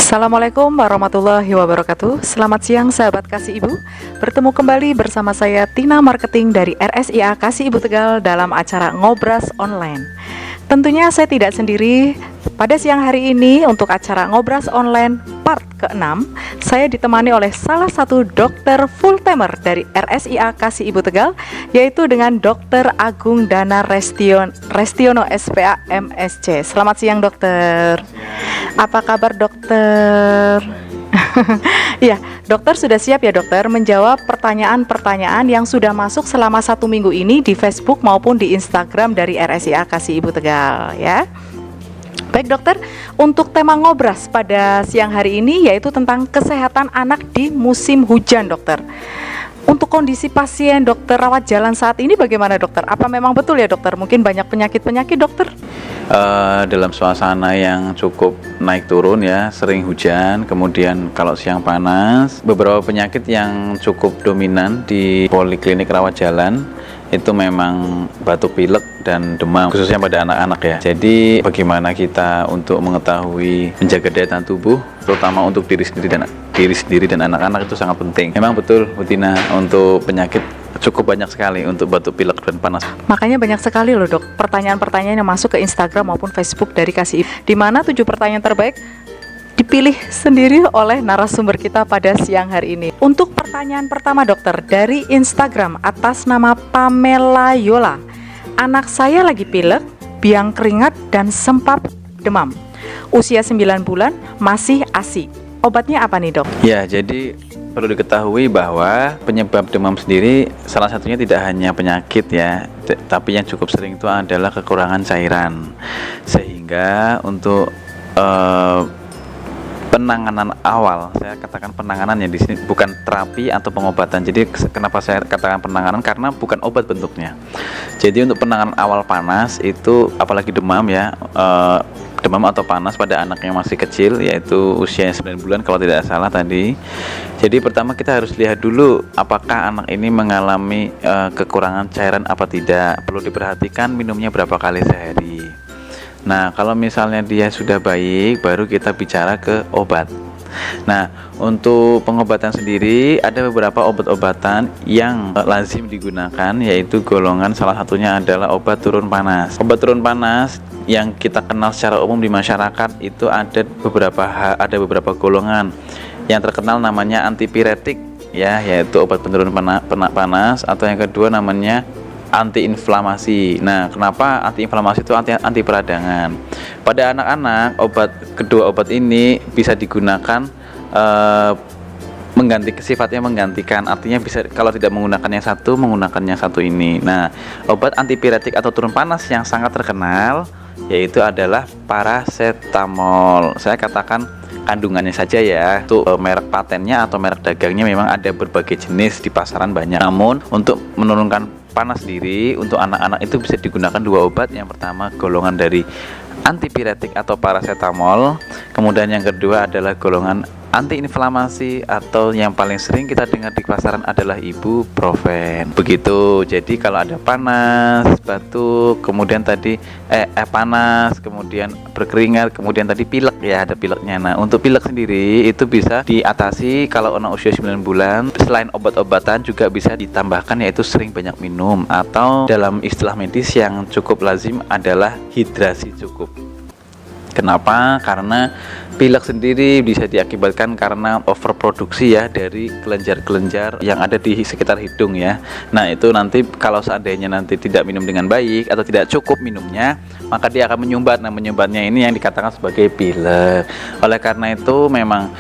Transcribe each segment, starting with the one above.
Assalamualaikum warahmatullahi wabarakatuh. Selamat siang sahabat Kasih Ibu. Bertemu kembali bersama saya Tina Marketing dari RSIA Kasih Ibu Tegal dalam acara Ngobras Online. Tentunya saya tidak sendiri. Pada siang hari ini untuk acara Ngobras Online part ke-6, saya ditemani oleh salah satu dokter full-timer dari RSIA Kasih Ibu Tegal, yaitu dengan Dr. Agung Dana Restiono SPA MSc. Selamat siang dokter. Apa kabar dokter? Ya, dokter sudah siap ya dokter menjawab pertanyaan-pertanyaan yang sudah masuk selama 1 minggu ini di Facebook maupun di Instagram dari RSIA Kasih Ibu Tegal ya. Baik dokter, untuk tema ngobras pada siang hari ini yaitu tentang kesehatan anak di musim hujan dokter. Untuk kondisi pasien dokter rawat jalan saat ini bagaimana dokter? Apa memang betul ya dokter? Mungkin banyak penyakit-penyakit dokter? Dalam suasana yang cukup naik turun ya, sering hujan, kemudian kalau siang panas, beberapa penyakit yang cukup dominan di poliklinik rawat jalan itu memang batuk pilek dan demam, khususnya pada anak-anak ya. Jadi bagaimana kita untuk mengetahui menjaga daya tahan tubuh, terutama untuk diri sendiri dan anak-anak itu sangat penting. Memang betul Bu Tina, untuk penyakit cukup banyak sekali untuk batuk pilek dan panas. Makanya banyak sekali loh dok pertanyaan-pertanyaan yang masuk ke Instagram maupun Facebook dari Kasih Ibu, di mana 7 pertanyaan terbaik dipilih sendiri oleh narasumber kita pada siang hari ini. Untuk pertanyaan pertama dokter dari Instagram atas nama Pamela Yola. Anak saya lagi pilek, biang keringat dan sempap demam. Usia 9 bulan, masih ASI. Obatnya apa nih dok? Ya, jadi perlu diketahui bahwa penyebab demam sendiri salah satunya tidak hanya penyakit ya, tapi yang cukup sering itu adalah kekurangan cairan. Sehingga untuk penanganan awal, saya katakan penanganannya di sini bukan terapi atau pengobatan. Jadi kenapa saya katakan penanganan? Karena bukan obat bentuknya. Jadi untuk penanganan awal panas itu, apalagi demam ya, demam atau panas pada anak yang masih kecil, yaitu usia 9 bulan kalau tidak salah tadi. Jadi pertama kita harus lihat dulu apakah anak ini mengalami kekurangan cairan apa tidak. Perlu diperhatikan minumnya berapa kali sehari. Nah, kalau misalnya dia sudah baik, baru kita bicara ke obat. Nah, untuk pengobatan sendiri ada beberapa obat-obatan yang lazim digunakan, yaitu golongan salah satunya adalah obat turun panas. Obat turun panas yang kita kenal secara umum di masyarakat itu ada beberapa golongan. Yang terkenal namanya antipiretik ya, yaitu obat penurun panas, atau yang kedua namanya antiinflamasi. Nah, kenapa antiinflamasi itu anti peradangan? Pada anak-anak, kedua obat ini bisa digunakan sifatnya menggantikan. Artinya bisa, kalau tidak menggunakan yang satu, menggunakan yang satu ini. Nah, obat antipiretik atau turun panas yang sangat terkenal yaitu adalah paracetamol. Saya katakan kandungannya saja ya. Untuk merek patennya atau merek dagangnya memang ada berbagai jenis di pasaran banyak. Namun untuk menurunkan panas sendiri untuk anak-anak itu bisa digunakan 2 obat. Yang pertama golongan dari antipiretik atau paracetamol, kemudian yang kedua adalah golongan antiinflamasi atau yang paling sering kita dengar di pasaran adalah ibuprofen. Begitu. Jadi kalau ada panas, batuk, kemudian tadi panas, kemudian berkeringat, kemudian tadi pilek ya, ada pileknya. Nah, untuk pilek sendiri itu bisa diatasi kalau anak usia 9 bulan. Selain obat-obatan juga bisa ditambahkan, yaitu sering banyak minum, atau dalam istilah medis yang cukup lazim adalah hidrasi cukup. Kenapa? Karena pilek sendiri bisa diakibatkan karena overproduksi ya dari kelenjar-kelenjar yang ada di sekitar hidung ya. Nah, itu nanti kalau seandainya nanti tidak minum dengan baik atau tidak cukup minumnya, maka dia akan menyumbat. Nah, menyumbatnya ini yang dikatakan sebagai pilek. Oleh karena itu memang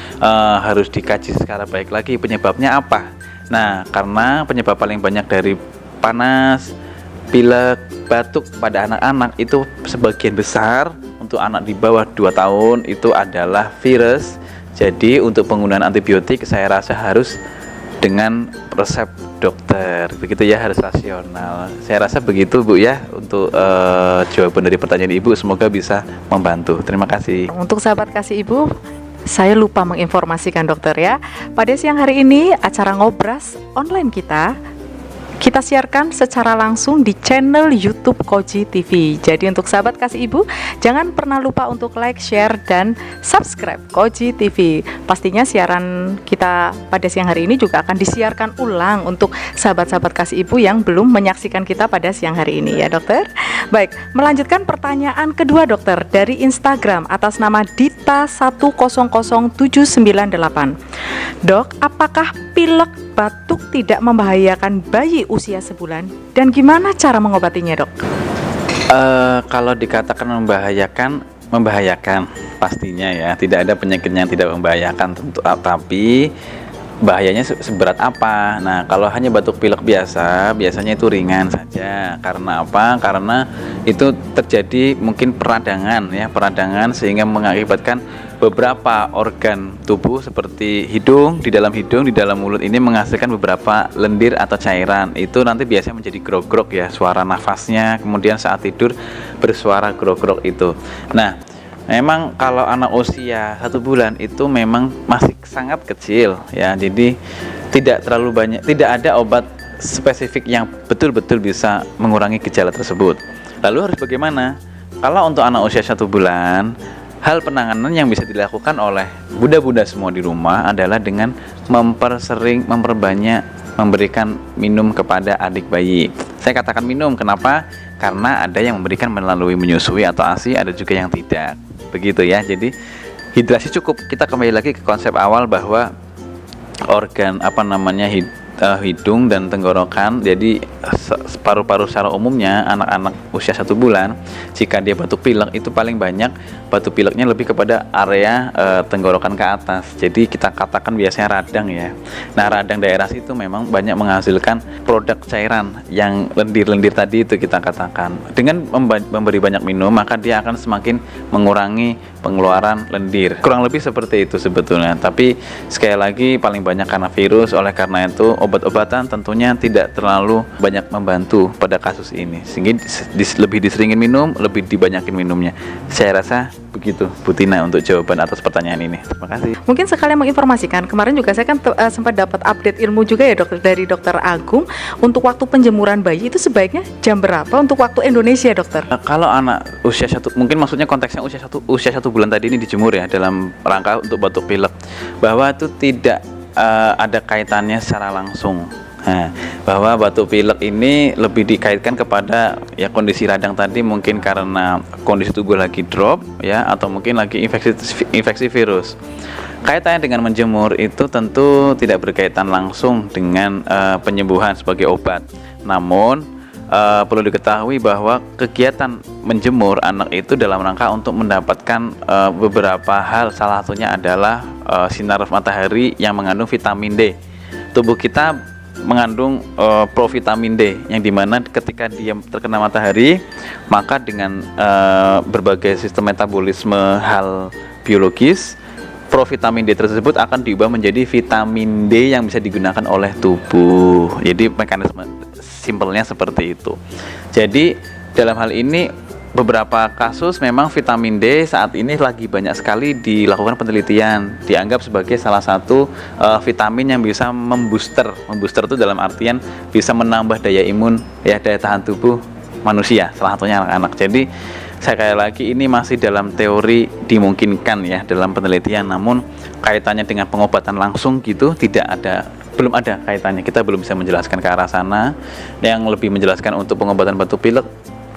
harus dikaji secara baik lagi penyebabnya apa. Nah, karena penyebab paling banyak dari panas, pilek, batuk pada anak-anak itu sebagian besar untuk anak di bawah 2 tahun itu adalah virus. Jadi untuk penggunaan antibiotik saya rasa harus dengan resep dokter, begitu ya, harus rasional. Saya rasa begitu Bu ya untuk jawaban dari pertanyaan Ibu, semoga bisa membantu. Terima kasih. Untuk sahabat Kasih Ibu, saya lupa menginformasikan dokter ya. Pada siang hari ini acara Ngobras Online kita kita siarkan secara langsung di channel YouTube Koji TV. Jadi untuk sahabat kasih ibu, jangan pernah lupa untuk like, share, dan subscribe Koji TV. Pastinya siaran kita pada siang hari ini juga akan disiarkan ulang untuk sahabat-sahabat kasih ibu yang belum menyaksikan kita pada siang hari ini ya dokter. Baik, melanjutkan pertanyaan kedua dokter dari Instagram atas nama Dita100798. Dok, apakah pilek batuk tidak membahayakan bayi usia sebulan dan gimana cara mengobatinya dok? Kalau dikatakan membahayakan pastinya ya, tidak ada penyakit yang tidak membahayakan tentu, tapi bahayanya seberat apa? Nah, kalau hanya batuk pilek biasanya itu ringan saja. Karena apa? Karena itu terjadi mungkin peradangan sehingga mengakibatkan beberapa organ tubuh seperti hidung, di dalam mulut ini menghasilkan beberapa lendir atau cairan. Itu nanti biasanya menjadi grog-grog ya, suara nafasnya, kemudian saat tidur bersuara grog-grog itu. Nah, memang kalau anak usia 1 bulan itu memang masih sangat kecil ya, jadi tidak terlalu banyak, tidak ada obat spesifik yang betul-betul bisa mengurangi gejala tersebut. Lalu harus bagaimana? Kalau untuk anak usia 1 bulan, hal penanganan yang bisa dilakukan oleh bunda-bunda semua di rumah adalah dengan memperbanyak memberikan minum kepada adik bayi. Saya katakan minum, kenapa? Karena ada yang memberikan melalui menyusui atau ASI, ada juga yang tidak. Begitu ya. Jadi hidrasi cukup. Kita kembali lagi ke konsep awal bahwa organ hidung dan tenggorokan, jadi paru-paru secara umumnya anak-anak usia 1 bulan, jika dia batuk pilek itu paling banyak batuk pileknya lebih kepada area tenggorokan ke atas. Jadi kita katakan biasanya radang ya. Nah, radang daerah situ memang banyak menghasilkan produk cairan yang lendir-lendir tadi itu kita katakan. Dengan memberi banyak minum, maka dia akan semakin mengurangi pengeluaran lendir. Kurang lebih seperti itu sebetulnya. Tapi sekali lagi paling banyak karena virus, oleh karena itu obat-obatan tentunya tidak terlalu banyak membantu pada kasus ini, sehingga lebih diseringin minum, lebih dibanyakin minumnya. Saya rasa begitu Bu Tina untuk jawaban atas pertanyaan ini. Terima kasih. Mungkin sekalian menginformasikan, kemarin juga saya kan sempat dapat update ilmu juga ya dokter dari dokter Agung, untuk waktu penjemuran bayi itu sebaiknya jam berapa untuk waktu Indonesia dokter? Kalau anak usia 1, mungkin maksudnya konteksnya usia 1 bulan tadi ini dijemur ya, dalam rangka untuk batuk pilek, bahwa itu tidak ada kaitannya secara langsung. Nah, bahwa batuk pilek ini lebih dikaitkan kepada ya kondisi radang tadi, mungkin karena kondisi tubuh lagi drop ya, atau mungkin lagi infeksi virus. Kaitannya dengan menjemur itu tentu tidak berkaitan langsung dengan penyembuhan sebagai obat. Namun perlu diketahui bahwa kegiatan menjemur anak itu dalam rangka untuk mendapatkan beberapa hal. Salah satunya adalah sinar matahari yang mengandung vitamin D. Tubuh kita mengandung provitamin D, yang dimana ketika dia terkena matahari, maka dengan berbagai sistem metabolisme hal biologis, provitamin D tersebut akan diubah menjadi vitamin D yang bisa digunakan oleh tubuh. Jadi mekanisme simpelnya seperti itu. Jadi dalam hal ini beberapa kasus memang vitamin D saat ini lagi banyak sekali dilakukan penelitian, dianggap sebagai salah satu vitamin yang bisa membooster itu dalam artian bisa menambah daya imun ya, daya tahan tubuh manusia, salah satunya anak-anak. Jadi sekali lagi ini masih dalam teori dimungkinkan ya dalam penelitian, namun kaitannya dengan pengobatan langsung gitu belum ada kaitannya. Kita belum bisa menjelaskan ke arah sana. Yang lebih menjelaskan untuk pengobatan batuk pilek,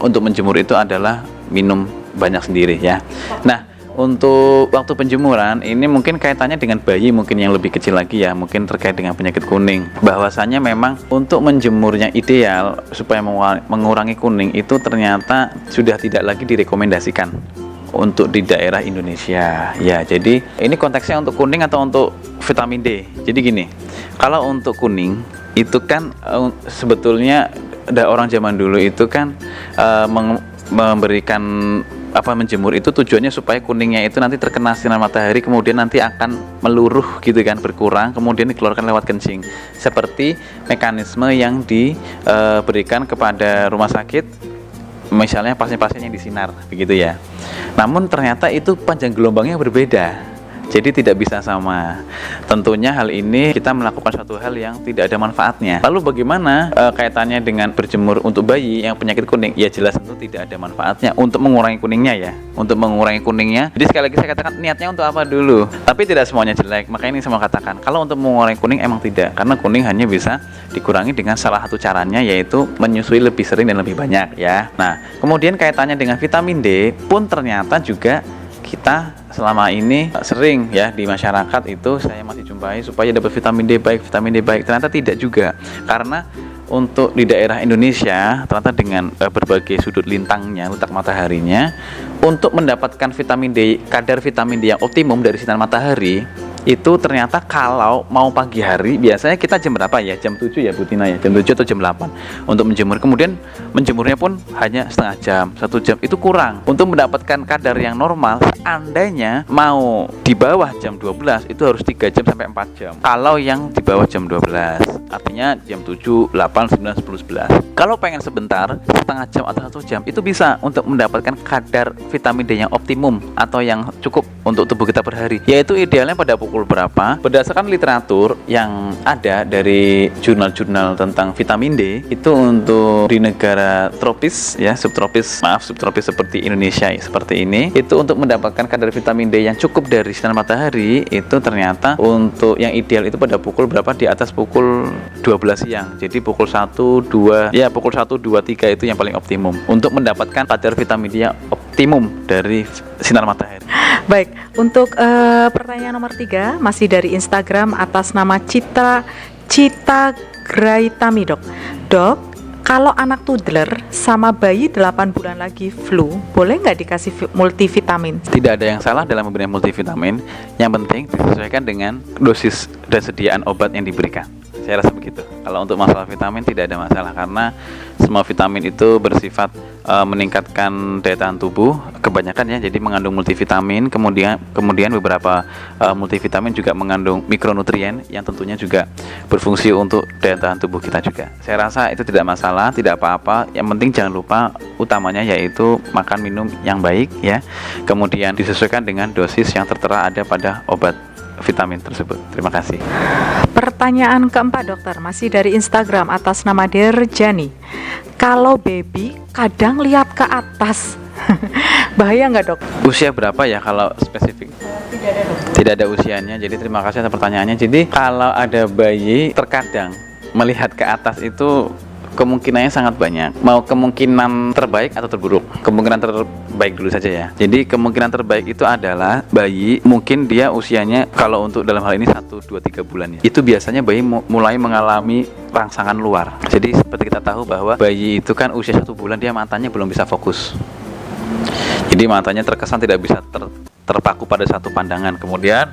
untuk menjemur itu adalah minum banyak sendiri ya. Nah, untuk waktu penjemuran ini mungkin kaitannya dengan bayi mungkin yang lebih kecil lagi ya, mungkin terkait dengan penyakit kuning. Bahwasanya memang untuk menjemurnya ideal supaya mengurangi kuning itu ternyata sudah tidak lagi direkomendasikan untuk di daerah Indonesia ya. Jadi ini konteksnya untuk kuning atau untuk vitamin D. Jadi gini, kalau untuk kuning itu kan sebetulnya ada orang zaman dulu itu kan memberikan menjemur itu tujuannya supaya kuningnya itu nanti terkena sinar matahari, kemudian nanti akan meluruh gitu kan, berkurang, kemudian dikeluarkan lewat kencing, seperti mekanisme yang diberikan kepada rumah sakit misalnya pasien-pasien yang disinar begitu ya. Namun ternyata itu panjang gelombangnya berbeda. Jadi tidak bisa sama. Tentunya hal ini kita melakukan suatu hal yang tidak ada manfaatnya. Lalu bagaimana kaitannya dengan berjemur untuk bayi yang penyakit kuning? Ya jelas tentu tidak ada manfaatnya untuk mengurangi kuningnya ya. Untuk mengurangi kuningnya. Jadi sekali lagi saya katakan niatnya untuk apa dulu. Tapi tidak semuanya jelek. Makanya ini saya mau katakan kalau untuk mengurangi kuning emang tidak. Karena kuning hanya bisa dikurangi dengan salah satu caranya, yaitu menyusui lebih sering dan lebih banyak ya. Nah, kemudian kaitannya dengan vitamin D pun ternyata juga kita selama ini sering ya di masyarakat itu saya masih jumpai supaya dapat vitamin D baik, ternyata tidak juga. Karena untuk di daerah Indonesia ternyata dengan berbagai sudut lintangnya, letak mataharinya, untuk mendapatkan vitamin D, kadar vitamin D yang optimum dari sinar matahari itu ternyata kalau mau pagi hari biasanya kita jam berapa ya? Jam 7 ya Bu Tina ya, jam 7 atau jam 8 untuk menjemur. Kemudian menjemurnya pun hanya setengah jam, 1 jam, itu kurang. Untuk mendapatkan kadar yang normal seandainya mau di bawah jam 12 itu harus 3 jam sampai 4 jam. Kalau yang di bawah jam 12 artinya jam 7, 8, 9, 10, 11. Kalau pengen sebentar, setengah jam atau 1 jam itu bisa untuk mendapatkan kadar vitamin D yang optimum atau yang cukup untuk tubuh kita per hari. Yaitu idealnya pada pukul berapa? Berdasarkan literatur yang ada dari jurnal-jurnal tentang vitamin D, itu untuk di negara tropis ya, subtropis seperti Indonesia ya, seperti ini, itu untuk mendapatkan kadar vitamin D yang cukup dari sinar matahari itu ternyata untuk yang ideal itu pada pukul berapa? Di atas pukul 12 siang. Jadi pukul 1, 2 ya, pukul 1, 2, 3 itu yang paling optimum untuk mendapatkan kadar vitamin D yang optimum dari sinar matahari. Baik, untuk pertanyaan nomor 3 masih dari Instagram atas nama Cita Graitami Dok, kalau anak toddler sama bayi 8 bulan lagi flu, boleh nggak dikasih multivitamin? Tidak ada yang salah dalam memberikan multivitamin. Yang penting disesuaikan dengan dosis dan sediaan obat yang diberikan. Saya rasa begitu. Kalau untuk masalah vitamin tidak ada masalah karena semua vitamin itu bersifat meningkatkan daya tahan tubuh kebanyakan ya, jadi mengandung multivitamin. Kemudian beberapa multivitamin juga mengandung mikronutrien yang tentunya juga berfungsi untuk daya tahan tubuh kita juga. Saya rasa itu tidak masalah, tidak apa-apa. Yang penting jangan lupa utamanya yaitu makan minum yang baik ya. Kemudian disesuaikan dengan dosis yang tertera ada pada obat vitamin tersebut. Terima kasih. Pertanyaan keempat dokter, masih dari Instagram atas nama Derjani. Kalau baby kadang lihat ke atas, bahaya nggak dok? Usia berapa ya kalau spesifik? Tidak ada dok. Tidak ada usianya. Jadi terima kasih atas pertanyaannya. Jadi kalau ada bayi terkadang melihat ke atas itu kemungkinannya sangat banyak. Mau kemungkinan terbaik atau terburuk? Kemungkinan terbaik dulu saja ya. Jadi kemungkinan terbaik itu adalah bayi mungkin dia usianya kalau untuk dalam hal ini 1, 2, 3 bulan ya. Itu biasanya bayi mulai mengalami rangsangan luar. Jadi seperti kita tahu bahwa bayi itu kan usia 1 bulan dia matanya belum bisa fokus. Jadi matanya terkesan tidak bisa terpaku pada satu pandangan. Kemudian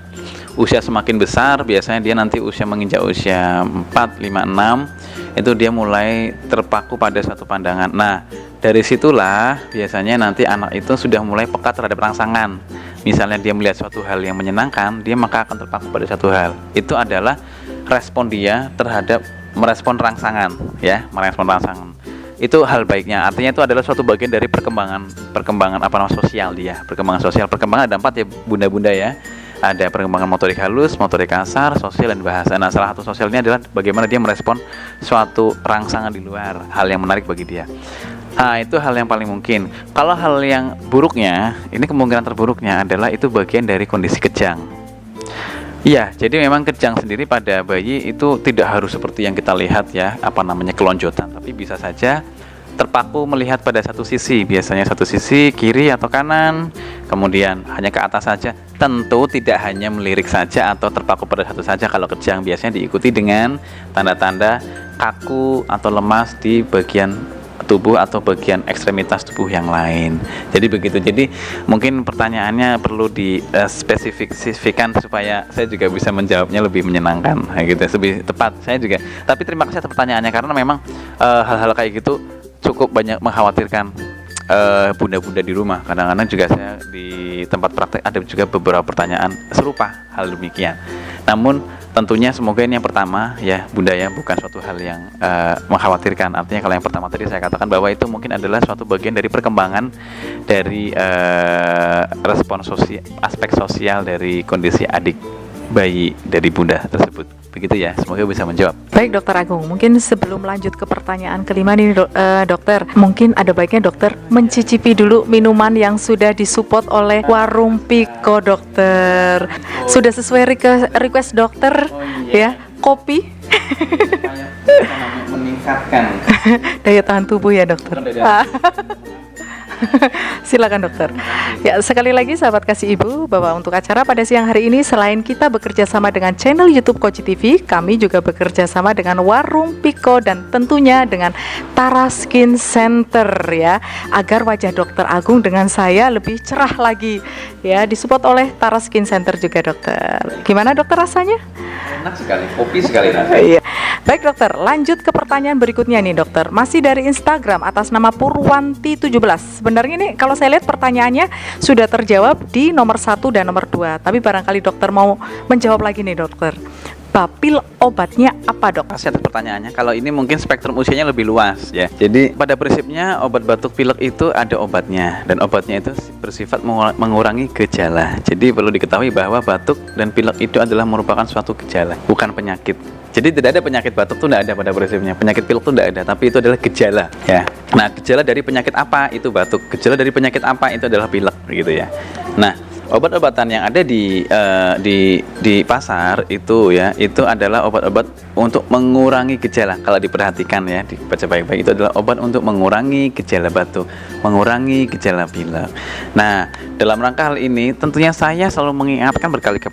usia semakin besar, biasanya dia nanti usia menginjak usia 4, 5, 6 itu dia mulai terpaku pada satu pandangan. Nah, dari situlah biasanya nanti anak itu sudah mulai peka terhadap rangsangan. Misalnya dia melihat suatu hal yang menyenangkan, dia maka akan terpaku pada satu hal. Itu adalah respon dia terhadap merespon rangsangan ya, merespon rangsangan. Itu hal baiknya, artinya itu adalah suatu bagian dari perkembangan sosial dia. Perkembangan ada 4 ya bunda-bunda ya. Ada perkembangan motorik halus, motorik kasar, sosial, dan bahasa. Nah, salah satu sosialnya adalah bagaimana dia merespon suatu rangsangan di luar, hal yang menarik bagi dia. Nah, itu hal yang paling mungkin. Kalau hal yang buruknya, ini kemungkinan terburuknya adalah itu bagian dari kondisi kejang. Iya, jadi memang kejang sendiri pada bayi itu tidak harus seperti yang kita lihat ya, kelonjotan, tapi bisa saja terpaku melihat pada satu sisi, biasanya satu sisi kiri atau kanan, kemudian hanya ke atas saja. Tentu tidak hanya melirik saja atau terpaku pada satu saja. Kalau kejang biasanya diikuti dengan tanda-tanda kaku atau lemas di bagian tubuh atau bagian ekstremitas tubuh yang lain. Jadi begitu. Jadi mungkin pertanyaannya perlu dispesifikasikan supaya saya juga bisa menjawabnya lebih menyenangkan, gitu, lebih tepat. Saya juga. Tapi terima kasih atas pertanyaannya karena memang hal-hal kayak gitu cukup banyak mengkhawatirkan bunda-bunda di rumah. Kadang-kadang juga saya di tempat praktek ada juga beberapa pertanyaan serupa hal demikian. Namun tentunya semoga ini yang pertama ya Bunda ya, bukan suatu hal yang mengkhawatirkan. Artinya kalau yang pertama tadi saya katakan bahwa itu mungkin adalah suatu bagian dari perkembangan dari respon sosial, aspek sosial dari kondisi adik bayi dari Bunda tersebut. Begitu ya, semoga bisa menjawab. Baik Dokter Agung, mungkin sebelum lanjut ke pertanyaan kelima nih dokter, mungkin ada baiknya dokter mencicipi dulu minuman yang sudah disupport oleh Warung Piko dokter. Sudah sesuai request dokter ya, kopi meningkatkan daya tahan tubuh ya dokter. Silakan dokter. Ya, sekali lagi sahabat kasih ibu, bahwa untuk acara pada siang hari ini selain kita bekerja sama dengan channel YouTube Koci TV, kami juga bekerja sama dengan Warung Piko dan tentunya dengan Tara Skin Center ya, agar wajah dokter Agung dengan saya lebih cerah lagi ya, disupport oleh Tara Skin Center juga dokter. Gimana dokter rasanya? Enak sekali, kopi sekali rasanya. Iya. Baik dokter, lanjut ke pertanyaan berikutnya nih dokter. Masih dari Instagram atas nama Purwanti17. Sebenarnya nih kalau saya lihat pertanyaannya sudah terjawab di nomor 1 dan nomor 2. Tapi barangkali dokter mau menjawab lagi nih dokter. Bapil obatnya apa dok? Kasih atas pertanyaannya. Kalau ini mungkin spektrum usianya lebih luas ya. Jadi pada prinsipnya obat batuk pilek itu ada obatnya, dan obatnya itu bersifat mengurangi gejala. Jadi perlu diketahui bahwa batuk dan pilek itu adalah merupakan suatu gejala, bukan penyakit. Jadi tidak ada penyakit batuk itu tidak ada pada prinsipnya, penyakit pilek itu tidak ada, tapi itu adalah gejala ya. Nah, gejala dari penyakit apa itu batuk, gejala dari penyakit apa itu adalah pilek gitu ya. Nah, obat-obatan yang ada di pasar itu ya, itu adalah obat-obat untuk mengurangi gejala. Kalau diperhatikan ya, dibaca baik-baik, itu adalah obat untuk mengurangi gejala batuk, mengurangi gejala pilek. Nah, dalam rangka hal ini tentunya saya selalu mengingatkan berkali-kali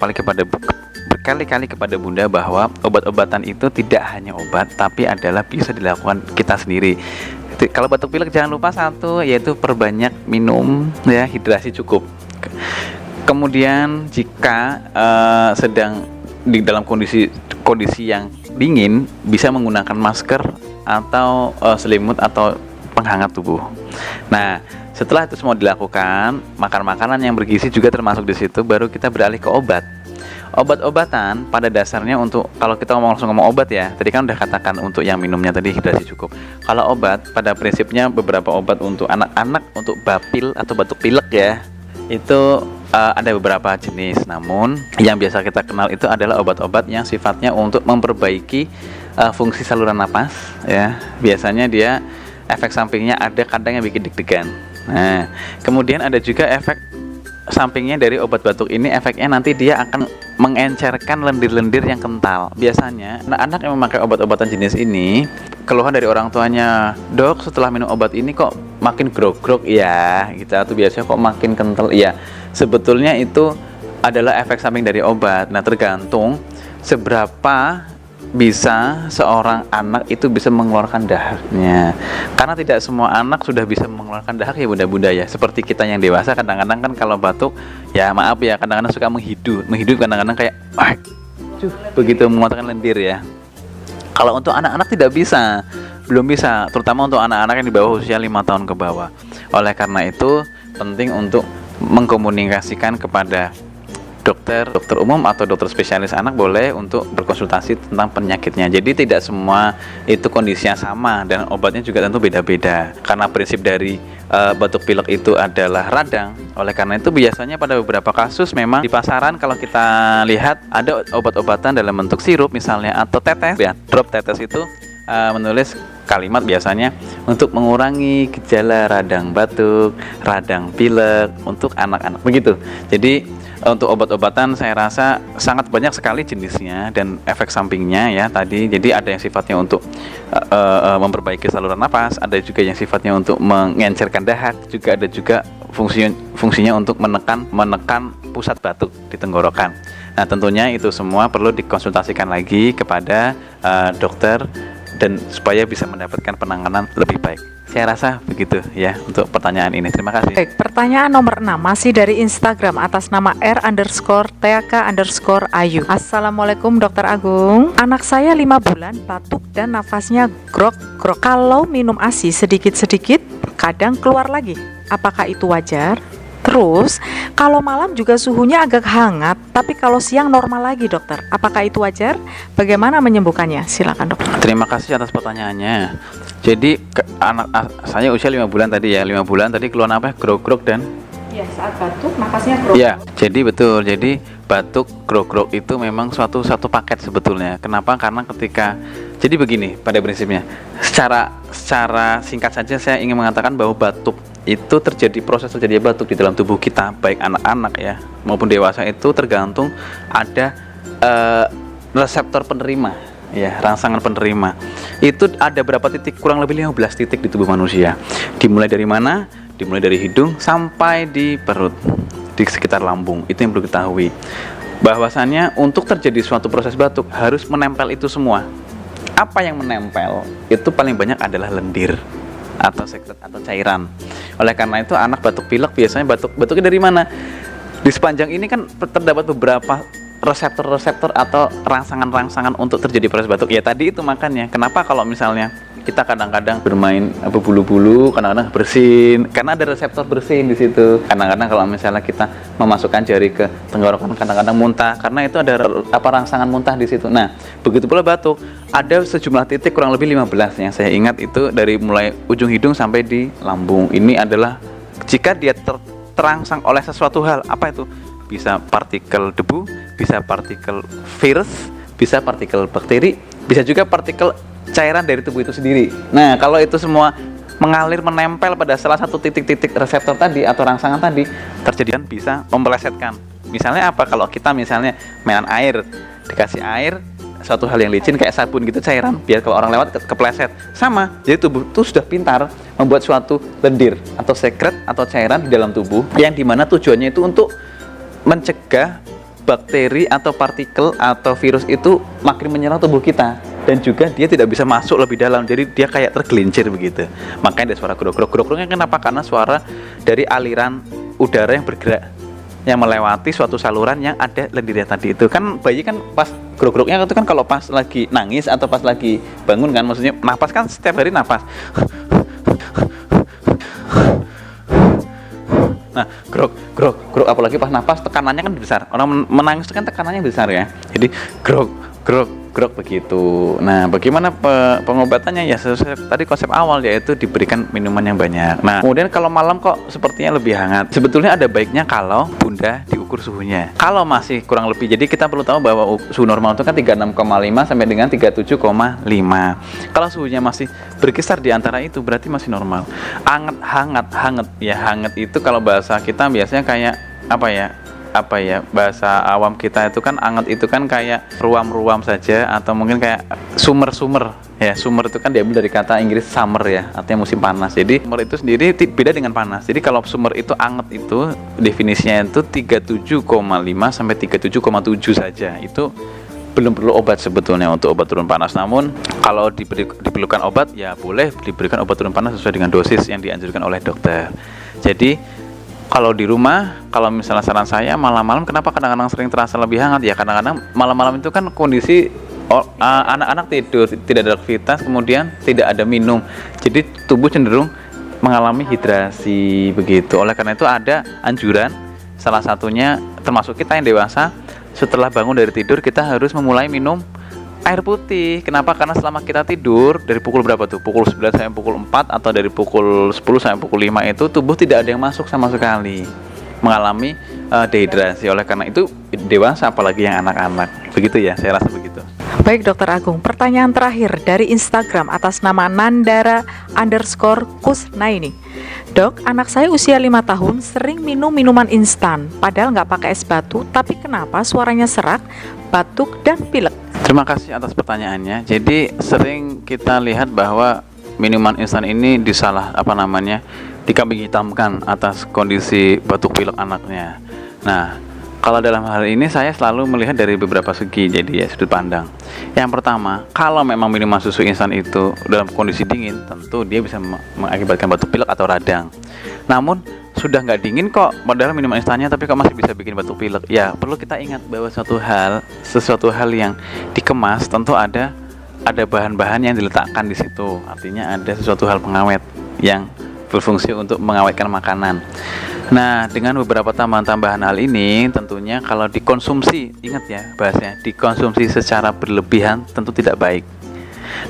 kepada Bunda bahwa obat-obatan itu tidak hanya obat, tapi adalah bisa dilakukan kita sendiri. Kalau batuk pilek jangan lupa satu, yaitu perbanyak minum ya, hidrasi cukup. Kemudian jika sedang di dalam kondisi yang dingin, bisa menggunakan masker atau selimut atau penghangat tubuh. Nah, setelah itu semua dilakukan, makan makanan yang bergizi juga termasuk di situ, baru kita beralih ke obat. Obat-obatan pada dasarnya untuk, kalau kita langsung ngomong obat ya, tadi kan udah katakan untuk yang minumnya tadi hidrasi cukup. Kalau obat pada prinsipnya beberapa obat untuk anak-anak, untuk bapil atau batuk pilek ya, itu ada beberapa jenis. Namun yang biasa kita kenal itu adalah obat-obat yang sifatnya untuk memperbaiki fungsi saluran napas ya. Biasanya dia efek sampingnya ada kadang yang bikin deg-degan. Nah, kemudian ada juga efek sampingnya dari obat batuk ini, efeknya nanti dia akan mengencerkan lendir-lendir yang kental. Biasanya anak-anak yang memakai obat-obatan jenis ini, keluhan dari orang tuanya, dok setelah minum obat ini kok makin grog-grog ya gitu, atau biasanya kok makin kental ya. Sebetulnya itu adalah efek samping dari obat. Nah, tergantung seberapa bisa seorang anak itu bisa mengeluarkan dahaknya, karena tidak semua anak sudah bisa mengeluarkan dahak ya bunda-bunda ya. Seperti kita yang dewasa kadang-kadang kan kalau batuk ya maaf ya, kadang-kadang suka menghidup kadang-kadang kayak begitu mengeluarkan lendir ya. Kalau untuk anak-anak tidak bisa, belum bisa, terutama untuk anak-anak yang di bawah usia 5 tahun ke bawah. Oleh karena itu penting untuk mengkomunikasikan kepada dokter umum atau dokter spesialis anak, boleh untuk berkonsultasi tentang penyakitnya. Jadi tidak semua itu kondisinya sama, dan obatnya juga tentu beda-beda. Karena prinsip dari batuk pilek itu adalah radang. Oleh karena itu biasanya pada beberapa kasus memang di pasaran kalau kita lihat ada obat-obatan dalam bentuk sirup misalnya, atau tetes ya, drop tetes itu menulis kalimat biasanya untuk mengurangi gejala radang batuk, radang pilek untuk anak-anak begitu. Jadi untuk obat-obatan saya rasa sangat banyak sekali jenisnya dan efek sampingnya ya tadi. Jadi ada yang sifatnya untuk memperbaiki saluran napas, ada juga yang sifatnya untuk mengencerkan dahak, juga ada juga fungsinya untuk menekan pusat batuk di tenggorokan. Nah, tentunya itu semua perlu dikonsultasikan lagi kepada dokter, dan supaya bisa mendapatkan penanganan lebih baik. Saya rasa begitu ya untuk pertanyaan ini. Terima kasih. Baik, pertanyaan nomor 6 masih dari Instagram atas nama r_tka_ayu. Assalamualaikum Dokter Agung. Anak saya 5 bulan batuk dan nafasnya grok-grok. Kalau minum ASI sedikit-sedikit kadang keluar lagi. Apakah itu wajar? Terus, kalau malam juga suhunya agak hangat, tapi kalau siang normal lagi, dokter. Apakah itu wajar? Bagaimana menyembuhkannya? Silakan, dokter. Terima kasih atas pertanyaannya. Jadi saya usia 5 bulan tadi ya, 5 bulan tadi keluar apa? Grog-grog dan Ya, saat batuk, napasnya grog. ya, jadi betul. Jadi batuk, grog-grog itu memang satu paket sebetulnya. Kenapa? Karena jadi begini pada prinsipnya. Secara singkat saja saya ingin mengatakan bahwa batuk itu proses terjadinya batuk di dalam tubuh kita, baik anak-anak ya maupun dewasa, itu tergantung ada reseptor penerima ya, rangsangan penerima. Itu ada berapa titik? Kurang lebih 15 titik di tubuh manusia. Dimulai dari mana? Dimulai dari hidung sampai di perut, di sekitar lambung. Itu yang perlu diketahui, bahwasannya untuk terjadi suatu proses batuk harus menempel itu semua. Apa yang menempel? Itu paling banyak adalah lendir atau sekret atau cairan. Oleh karena itu anak batuk pilek biasanya batuknya dari mana? Di sepanjang ini kan terdapat beberapa reseptor atau rangsangan untuk terjadi proses batuk. Ya tadi itu makanya kenapa kalau misalnya kita kadang-kadang bermain bulu-bulu, kadang-kadang bersin, karena ada reseptor bersin di situ. Kadang-kadang kalau misalnya kita memasukkan jari ke tenggorokan, kadang-kadang muntah, karena itu ada rangsangan muntah di situ. Nah, begitu pula batuk, ada sejumlah titik kurang lebih 15 yang saya ingat itu dari mulai ujung hidung sampai di lambung. Ini adalah jika dia terangsang oleh sesuatu hal, apa itu? Bisa partikel debu, bisa partikel virus, bisa partikel bakteri, bisa juga partikel cairan dari tubuh itu sendiri. Nah, kalau itu semua mengalir menempel pada salah satu titik-titik reseptor tadi atau rangsangan tadi, terjadi bisa mempelesetkan. Misalnya apa? Kalau kita misalnya mainan air, dikasih air, suatu hal yang licin kayak sabun gitu, cairan, biar kalau orang lewat kepleset. Sama, jadi tubuh itu sudah pintar membuat suatu lendir atau sekret atau cairan di dalam tubuh yang dimana tujuannya itu untuk mencegah bakteri atau partikel atau virus itu makin menyerang tubuh kita, dan juga dia tidak bisa masuk lebih dalam, jadi dia kayak tergelincir begitu. Makanya ada suara grog-grog-grognya. Kenapa? Karena suara dari aliran udara yang bergerak yang melewati suatu saluran yang ada lendirnya tadi itu. Kan bayi kan pas grog-grognya itu kan kalau pas lagi nangis atau pas lagi bangun kan, maksudnya napas kan setiap hari napas. Nah, grog, apalagi pas napas tekanannya kan besar. Orang menangis itu kan tekanannya besar ya. Jadi grog begitu. Nah, bagaimana pengobatannya? Ya sesuai tadi konsep awal, yaitu diberikan minuman yang banyak. Nah, kemudian kalau malam kok sepertinya lebih hangat. Sebetulnya ada baiknya kalau Bunda diukur suhunya. Kalau masih kurang lebih, jadi kita perlu tahu bahwa suhu normal itu kan 36,5 sampai dengan 37,5. Kalau suhunya masih berkisar di antara itu berarti masih normal. Hangat. Ya, hangat itu kalau bahasa kita biasanya kayak apa ya, bahasa awam kita itu kan hangat itu kan kayak ruam-ruam saja, atau mungkin kayak sumber ya. Sumber itu kan diambil dari kata Inggris summer ya, artinya musim panas. Jadi sumber itu sendiri beda dengan panas. Jadi kalau sumber itu hangat itu definisinya itu 37,5 sampai 37,7 saja. Itu belum perlu obat sebetulnya untuk obat turun panas. Namun kalau diperlukan obat, ya boleh diberikan obat turun panas sesuai dengan dosis yang dianjurkan oleh dokter. Jadi kalau di rumah, kalau misalnya saran saya malam-malam, kenapa kadang-kadang sering terasa lebih hangat? Ya kadang-kadang malam-malam itu kan kondisi anak-anak tidur, tidak ada aktivitas, kemudian tidak ada minum, jadi tubuh cenderung mengalami hidrasi begitu. Oleh karena itu ada anjuran, salah satunya termasuk kita yang dewasa, setelah bangun dari tidur kita harus memulai minum air putih. Kenapa? Karena selama kita tidur dari pukul berapa tuh? Pukul 9 sampai pukul 4 atau dari pukul 10 sampai pukul 5 itu tubuh tidak ada yang masuk sama sekali, mengalami dehidrasi. Oleh karena itu dewasa apalagi yang anak-anak. Begitu ya, saya rasa begitu. Baik, Dokter Agung, pertanyaan terakhir dari Instagram atas nama Nandara_Kusnaini. Dok, anak saya usia 5 tahun sering minum minuman instan, padahal nggak pakai es batu, tapi kenapa suaranya serak, batuk, dan pilek? Terima kasih atas pertanyaannya. Jadi sering kita lihat bahwa minuman instan ini dikambing hitamkan atas kondisi batuk pilek anaknya. Nah, kalau dalam hal ini saya selalu melihat dari beberapa segi, jadi ya sudut pandang. Yang pertama, kalau memang minuman susu instan itu dalam kondisi dingin, tentu dia bisa mengakibatkan batuk pilek atau radang. Namun sudah nggak dingin kok, padahal minuman instannya, tapi kok masih bisa bikin batuk pilek. Ya perlu kita ingat bahwa sesuatu hal yang dikemas tentu ada bahan-bahan yang diletakkan di situ. Artinya ada sesuatu hal pengawet yang berfungsi untuk mengawetkan makanan. Nah, dengan beberapa tambahan-tambahan hal ini, tentunya kalau dikonsumsi, ingat ya bahasanya, dikonsumsi secara berlebihan tentu tidak baik.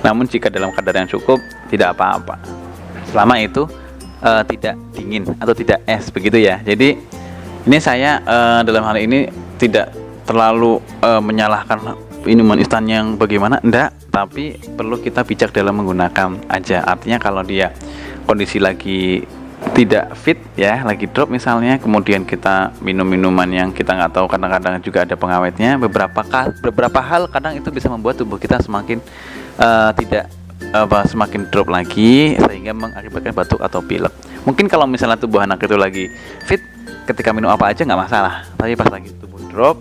Namun jika dalam kadar yang cukup, tidak apa-apa. Selama itu tidak dingin atau tidak es, begitu ya. Jadi ini saya dalam hal ini tidak terlalu menyalahkan minuman instan yang bagaimana, enggak. Tapi perlu kita bijak dalam menggunakan aja. Artinya kalau dia kondisi lagi tidak fit ya, lagi drop misalnya, kemudian kita minum minuman yang kita nggak tahu, kadang-kadang juga ada pengawetnya, beberapa hal kadang itu bisa membuat tubuh kita semakin tidak semakin drop lagi, sehingga mengakibatkan batuk atau pilek. Mungkin kalau misalnya tubuh anak itu lagi fit, ketika minum apa aja nggak masalah, tapi pas lagi tubuh drop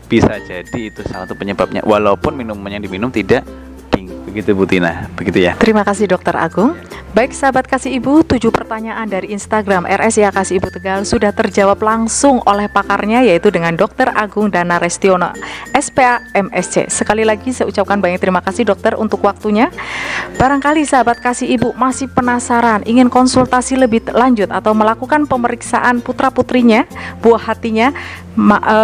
bisa jadi itu salah satu penyebabnya, walaupun minuman yang diminum tidak dingin. Begitu Bu Tina, begitu ya. Terima kasih Dokter Agung. Baik sahabat Kasih Ibu, 7 pertanyaan dari Instagram RSIA Kasih Ibu Tegal sudah terjawab langsung oleh pakarnya, yaitu dengan Dokter Agung Dana Restiono, SPA MSc. Sekali lagi saya ucapkan banyak terima kasih dokter untuk waktunya. Barangkali sahabat Kasih Ibu masih penasaran, ingin konsultasi lebih lanjut atau melakukan pemeriksaan putra-putrinya, buah hatinya,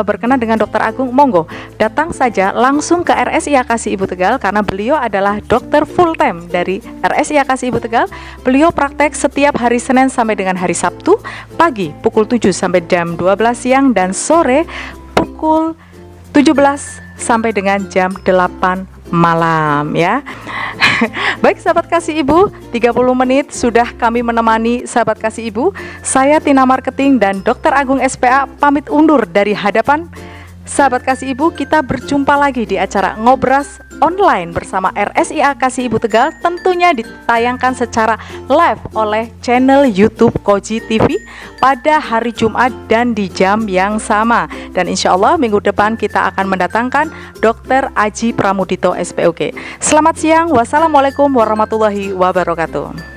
berkenan dengan Dokter Agung, monggo datang saja langsung ke RSIA Kasih Ibu Tegal, karena beliau adalah dokter full time dari RSIA Kasih Ibu Tegal. Beliau praktek setiap hari Senin sampai dengan hari Sabtu, pagi pukul 7 sampai jam 12 siang, dan sore pukul 17 sampai dengan jam 8 malam ya. Baik sahabat Kasih Ibu, 30 menit sudah kami menemani sahabat Kasih Ibu. Saya Tina Marketing dan Dokter Agung SPA pamit undur dari hadapan sahabat Kasih Ibu. Kita berjumpa lagi di acara Ngobras Online bersama RSIA Kasih Ibu Tegal, tentunya ditayangkan secara live oleh channel YouTube Koji TV pada hari Jumat dan di jam yang sama. Dan insya Allah minggu depan kita akan mendatangkan Dr. Aji Pramudito SPOK. Selamat siang, wassalamualaikum warahmatullahi wabarakatuh.